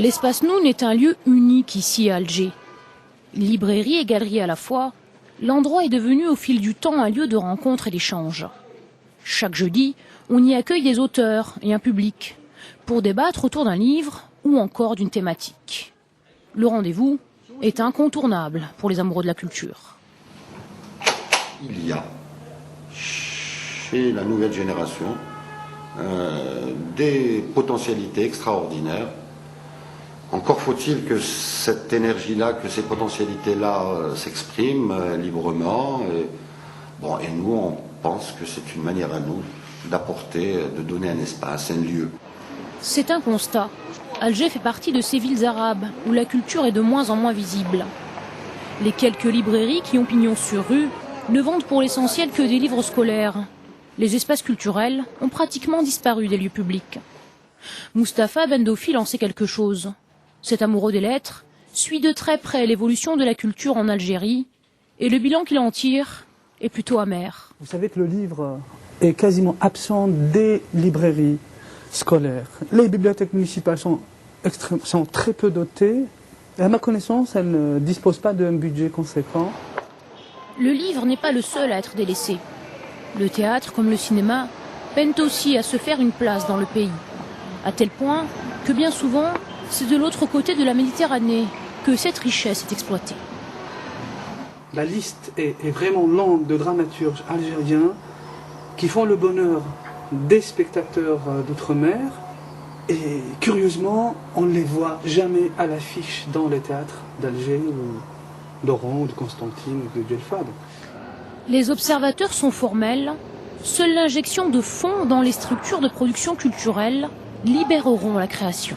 L'espace Noun est un lieu unique ici à Alger. Librairie et galerie à la fois, l'endroit est devenu au fil du temps un lieu de rencontre et d'échange. Chaque jeudi, on y accueille des auteurs et un public pour débattre autour d'un livre ou encore d'une thématique. Le rendez-vous est incontournable pour les amoureux de la culture. Il y a chez la nouvelle génération des potentialités extraordinaires. Encore faut-il que cette énergie-là, que ces potentialités-là s'expriment librement. Et nous, on pense que c'est une manière à nous d'apporter, de donner un espace, un lieu. C'est un constat. Alger fait partie de ces villes arabes où la culture est de moins en moins visible. Les quelques librairies qui ont pignon sur rue ne vendent pour l'essentiel que des livres scolaires. Les espaces culturels ont pratiquement disparu des lieux publics. Mustapha Bendofi en sait quelque chose. Cet amoureux des lettres suit de très près l'évolution de la culture en Algérie et le bilan qu'il en tire est plutôt amer. Vous savez que le livre est quasiment absent des librairies scolaires. Les bibliothèques municipales sont très peu dotées. Et à ma connaissance, elles ne disposent pas d'un budget conséquent. Le livre n'est pas le seul à être délaissé. Le théâtre, comme le cinéma, peinent aussi à se faire une place dans le pays. À tel point que bien souvent, c'est de l'autre côté de la Méditerranée que cette richesse est exploitée. La liste est vraiment longue de dramaturges algériens qui font le bonheur des spectateurs d'outre-mer. Et curieusement, on ne les voit jamais à l'affiche dans les théâtres d'Alger ou d'Oran ou de Constantine ou de Djelfad. Les observateurs sont formels. Seule l'injection de fonds dans les structures de production culturelle libéreront la création.